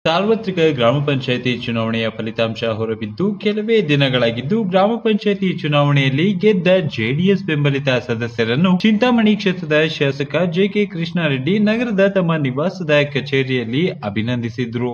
ಸಾರ್ವತ್ರಿಕ ಗ್ರಾಮ ಪಂಚಾಯಿತಿ ಚುನಾವಣೆಯ ಫಲಿತಾಂಶ ಹೊರಬಿದ್ದು ಕೆಲವೇ ದಿನಗಳಾಗಿದ್ದು, ಗ್ರಾಮ ಪಂಚಾಯಿತಿ ಚುನಾವಣೆಯಲ್ಲಿ ಗೆದ್ದ ಜೆಡಿಎಸ್ ಬೆಂಬಲಿತ ಸದಸ್ಯರನ್ನು ಚಿಂತಾಮಣಿ ಕ್ಷೇತ್ರದ ಶಾಸಕ ಜೆಕೆ ಕೃಷ್ಣಾರೆಡ್ಡಿ ನಗರದ ತಮ್ಮ ನಿವಾಸದ ಕಚೇರಿಯಲ್ಲಿ ಅಭಿನಂದಿಸಿದರು.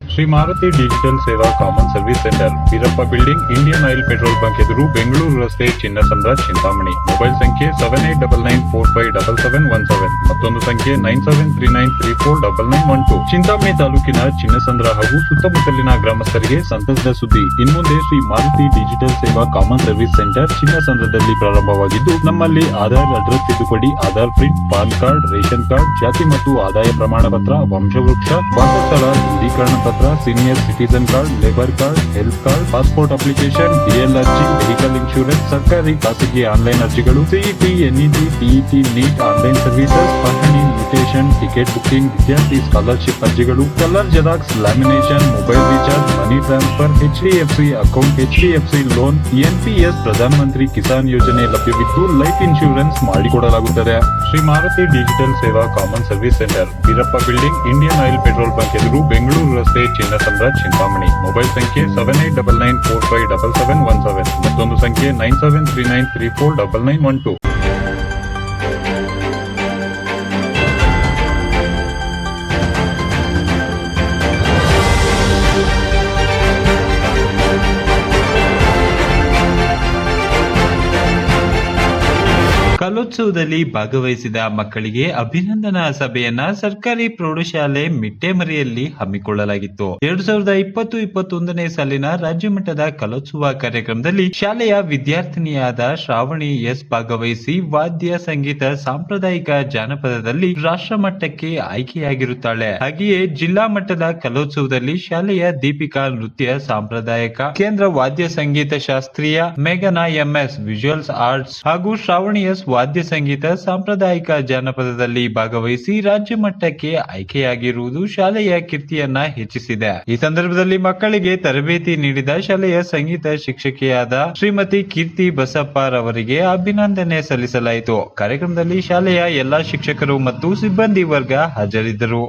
Shri Maruti digital Seva common service centre, Veerappa building, Indian oil petrol bunk ಎದುರು, ಬೆಂಗಳೂರು ರಸ್ತೆ, ಚಿನ್ನಸಂದ್ರ, ಚಿಂತಾಮಣಿ. ಮೊಬೈಲ್ ಸಂಖ್ಯೆ 7899457717, ಮತ್ತೊಂದು ಸಂಖ್ಯೆ 9739349912. ಚಿಂತಾಮಣಿ ತಾಲೂಕಿನ ಚಿನ್ನಸಂದ್ರ ಹಾಗೂ ಸುತ್ತಮುತ್ತಲಿನ ಗ್ರಾಮಸ್ಥರಿಗೆ ಸಂತಸದ ಸುದ್ದಿ. ಇನ್ಮುಂದೆ Shri Maruti digital Seva common service centre ಚಿನ್ನಸಂದ್ರದಲ್ಲಿ ಪ್ರಾರಂಭವಾಗಿದ್ದು, ನಮ್ಮಲ್ಲಿ ಆಧಾರ್ ಅಡ್ರೆಸ್ ತಿದ್ದುಪಡಿ, Aadhaar print, PAN card, ration card, ಜಾತಿ ಮತ್ತು ಆದಾಯ ಪ್ರಮಾಣ ಪತ್ರ, ವಂಶವೃಕ್ಷ, ವಾಸಸ್ಥಳ ದೃಢೀಕರಣ ಪತ್ರ, senior citizen card, labour card, health card, passport application, DL ಅರ್ಜಿ, ವೆಹಿಕಲ್ ಇನ್ಶೂರೆನ್ಸ್, ಸರ್ಕಾರಿ ಖಾಸಗಿ ಆನ್ಲೈನ್ ಅರ್ಜಿಗಳು, CET, NET, TET, NEET online services, ಪಹಣಿ, ಮ್ಯೂಟೇಷನ್, ಟಿಕೆಟ್ ಬುಕಿಂಗ್, ವಿದ್ಯಾರ್ಥಿ ಸ್ಕಾಲರ್ಶಿಪ್ ಅರ್ಜಿಗಳು, colour xerox, lamination, mobile recharge, money transfer, HDFC account, HDFC loan, NPS Pradhan Mantri Kisan ಯೋಜನೆ ಲಭ್ಯವಿದ್ದು life insurance ಮಾಡಿಕೊಡಲಾಗುತ್ತದೆ. Shri Maruti digital Seva common service centre, Veerappa building, Indian oil petrol bunk ಎದುರು, ಬೆಂಗಳೂರು ರಸ್ತೆ, Chinnasandra, Chintamani. Mobile ಸಂಖ್ಯೆ 7899457717, ಮತ್ತೊಂದು ಸಂಖ್ಯೆ 9739349912. ಕಲೋತ್ಸವದಲ್ಲಿ ಭಾಗವಹಿಸಿದ ಮಕ್ಕಳಿಗೆ ಅಭಿನಂದನಾ ಸಭೆಯನ್ನ ಸರ್ಕಾರಿ ಪ್ರೌಢಶಾಲೆ ಮಿಟ್ಟೆಮರಿಯಲ್ಲಿ ಹಮ್ಮಿಕೊಳ್ಳಲಾಗಿತ್ತು. 2020-21ನೇ ಸಾಲಿನ ರಾಜ್ಯ ಮಟ್ಟದ ಕಲೋತ್ಸವ ಕಾರ್ಯಕ್ರಮದಲ್ಲಿ ಶಾಲೆಯ ವಿದ್ಯಾರ್ಥಿನಿಯಾದ ಶ್ರಾವಣಿ ಎಸ್ ಭಾಗವಹಿಸಿ ವಾದ್ಯ ಸಂಗೀತ, ಸಾಂಪ್ರದಾಯಿಕ ಜಾನಪದದಲ್ಲಿ ರಾಷ್ಟ್ರ ಮಟ್ಟಕ್ಕೆ ಆಯ್ಕೆಯಾಗಿರುತ್ತಾಳೆ. ಹಾಗೆಯೇ ಜಿಲ್ಲಾ ಮಟ್ಟದ ಕಲೋತ್ಸವದಲ್ಲಿ ಶಾಲೆಯ ದೀಪಿಕಾ ನೃತ್ಯ, ಸಾಂಪ್ರದಾಯಿಕ, ಕೇಂದ್ರ ವಾದ್ಯ ಸಂಗೀತ ಶಾಸ್ತ್ರೀಯ, ಮೇಘನಾ ಎಂಎಸ್ ವಿಜುವಲ್ಸ್ ಆರ್ಟ್ಸ್ ಹಾಗೂ ಶ್ರಾವಣಿ ಎಸ್ ವಾದ್ಯ ಸಂಗೀತ, ಸಾಂಪ್ರದಾಯಿಕ ಜಾನಪದದಲ್ಲಿ ಭಾಗವಹಿಸಿ ರಾಜ್ಯ ಮಟ್ಟಕ್ಕೆ ಆಯ್ಕೆಯಾಗಿರುವುದು ಶಾಲೆಯ ಕೀರ್ತಿಯನ್ನ ಹೆಚ್ಚಿಸಿದೆ. ಈ ಸಂದರ್ಭದಲ್ಲಿ ಮಕ್ಕಳಿಗೆ ತರಬೇತಿ ನೀಡಿದ ಶಾಲೆಯ ಸಂಗೀತ ಶಿಕ್ಷಕಿಯಾದ ಶ್ರೀಮತಿ ಕೀರ್ತಿ ಬಸಪ್ಪ ರವರಿಗೆ ಅಭಿನಂದನೆ ಸಲ್ಲಿಸಲಾಯಿತು. ಕಾರ್ಯಕ್ರಮದಲ್ಲಿ ಶಾಲೆಯ ಎಲ್ಲಾ ಶಿಕ್ಷಕರು ಮತ್ತು ಸಿಬ್ಬಂದಿ ವರ್ಗ ಹಾಜರಿದ್ದರು.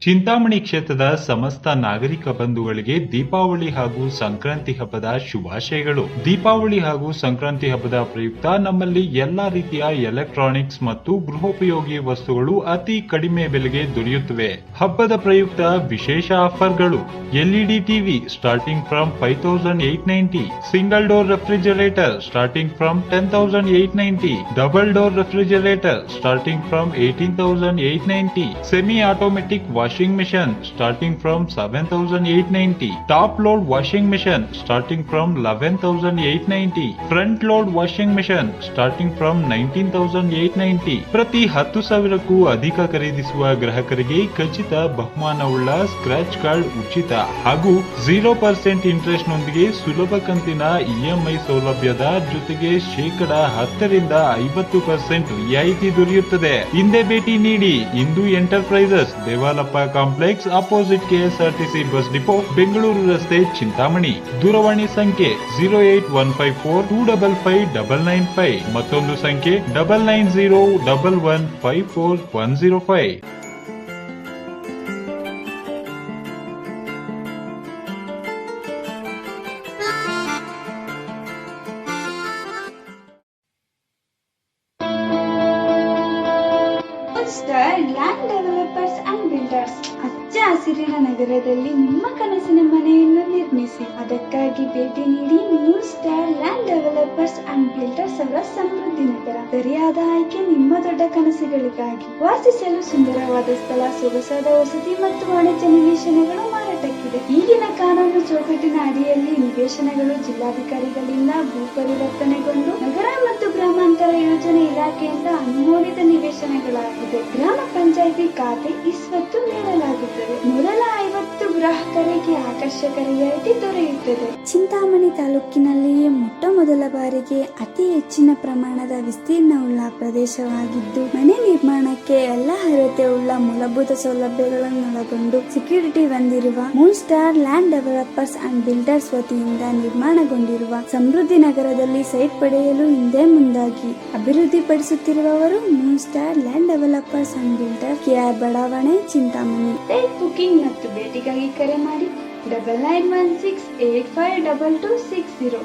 ಚಿಂತಾಮಣಿ ಕ್ಷೇತ್ರದ ಸಮಸ್ತ ನಾಗರಿಕ ಬಂಧುಗಳಿಗೆ ದೀಪಾವಳಿ ಹಾಗೂ ಸಂಕ್ರಾಂತಿ ಹಬ್ಬದ ಶುಭಾಶಯಗಳು. ದೀಪಾವಳಿ ಹಾಗೂ ಸಂಕ್ರಾಂತಿ ಹಬ್ಬದ ಪ್ರಯುಕ್ತ ನಮ್ಮಲ್ಲಿ ಎಲ್ಲಾ ರೀತಿಯ ಎಲೆಕ್ಟ್ರಾನಿಕ್ಸ್ ಮತ್ತು ಗೃಹೋಪಯೋಗಿ ವಸ್ತುಗಳು ಅತಿ ಕಡಿಮೆ ಬೆಲೆಗೆ ದೊರೆಯುತ್ತವೆ. ಹಬ್ಬದ ಪ್ರಯುಕ್ತ ವಿಶೇಷ ಆಫರ್ಗಳು: LED TV starting from 5890, single door refrigerator starting from 10890, double door refrigerator starting from 18890, semi automatic washing machine starting from 7890, top load washing machine starting from 11890, front load washing machine starting from 19890. ಪ್ರತಿ 10,000ಕ್ಕೂ ಅಧಿಕ ಖರೀದಿಸುವ ಗ್ರಾಹಕರಿಗೆ ಖಚಿತ ಬಹುಮಾನವುಳ್ಳ scratch card ಉಚಿತ ಹಾಗೂ 0% interest ನೊಂದಿಗೆ ಸುಲಭ ಕಂತಿನ ಇಎಂಐ ಸೌಲಭ್ಯದ ಜೊತೆಗೆ 10% 50% ರಿಯಾಯಿತಿ ದೊರೆಯುತ್ತದೆ. ಹಿಂದೆ ಭೇಟಿ ನೀಡಿ. Indu enterprises, Devalappa complex, opposite KSRTC bus depot, Bengaluru ರಸ್ತೆ, ಚಿಂತಾಮಣಿ. ದೂರವಾಣಿ ಸಂಖ್ಯೆ 08154255995, ಮತ್ತೊಂದು ಸಂಖ್ಯೆ 9901154105. ಲ್ಯಾಂಡ್ ಡೆವಲಪರ್ಸ್ ಅಂಡ್ ಬಿಲ್ಡರ್ಸ್, ಹಚ್ಚ ಹಸಿರಿನ ನಗರದಲ್ಲಿ ನಿಮ್ಮ ಕನಸಿನ ಮನೆಯನ್ನು ನಿರ್ಮಿಸಿ. ಅದಕ್ಕಾಗಿ ಭೇಟಿ ನೀಡಿ new star Land developers and builders ಅವರ ಸಮೃದ್ಧಿ ನಗರ. ಸರಿಯಾದ ಆಯ್ಕೆ ನಿಮ್ಮ ದೊಡ್ಡ ಕನಸುಗಳಿಗಾಗಿ. ವಾಸಿಸಲು ಸುಂದರವಾದ ಸ್ಥಳ, ಸೊಗಸಾದ ವಸತಿ ಮತ್ತು ವಾಣಿಜ್ಯ ನಿವೇಶನಗಳು ಮಾರಾಟಕ್ಕಿದೆ. ಈಗಿನ ಕಾನೂನು ಚೌಕಟ್ಟಿನ ಅಡಿಯಲ್ಲಿ ನಿವೇಶನಗಳು ಜಿಲ್ಲಾಧಿಕಾರಿಗಳಿಂದ ಭೂ ಪರಿವರ್ತನೆಗೊಂಡು ನಗರ ಮತ್ತು ಗ್ರಾಮಾಂತರ ಯೋಜನೆ ಇಲಾಖೆಯಿಂದ ಅನುಮೋದಿತ ನಿವೇಶನಗಳಾಗಿದೆ. ಗ್ರಾಮ ಪಂಚಾಯತ್ ಪಂಚಾಯಿತಿ ಖಾತೆ ಇಸ್ವತ್ತು ನೀಡಲಾಗುತ್ತದೆ. ಮೊದಲ 50 ಗ್ರಾಹಕರಿಗೆ ಆಕರ್ಷಕ ರಿಯಾಯಿತಿ ದೊರೆಯುತ್ತದೆ. ಚಿಂತಾಮಣಿ ತಾಲೂಕಿನಲ್ಲಿಯೇ ಮೊಟ್ಟ ಮೊದಲ ಬಾರಿಗೆ ಅತಿ ಹೆಚ್ಚಿನ ಪ್ರಮಾಣದ ವಿಸ್ತೀರ್ಣವುಳ್ಳ ಪ್ರದೇಶವಾಗಿದ್ದು, ಮನೆ ನಿರ್ಮಾಣಕ್ಕೆ ಎಲ್ಲ ಅರ್ಹತೆ ಉಳ್ಳ ಮೂಲಭೂತ ಸೌಲಭ್ಯಗಳನ್ನು ಒಳಗೊಂಡು ಸೆಕ್ಯೂರಿಟಿ ಹೊಂದಿರುವ Moon Star Land developers and builders ವತಿಯಿಂದ ನಿರ್ಮಾಣಗೊಂಡಿರುವ ಸಮೃದ್ಧಿ ನಗರದಲ್ಲಿ ಸೈಟ್ ಪಡೆಯಲು ಹಿಂದೆ ಮುಂದಾಗಿ ಅಭಿವೃದ್ಧಿಪಡಿಸುತ್ತಿರುವವರು Moon Star Land developers and builder, KR ಬಡಾವಣೆ, ಚಿಂತಾಮಣಿ. ಸೈಟ್ ಬುಕಿಂಗ್ ಮತ್ತು ಭೇಟಿಗಾಗಿ ಕರೆ ಮಾಡಿ 9916852260.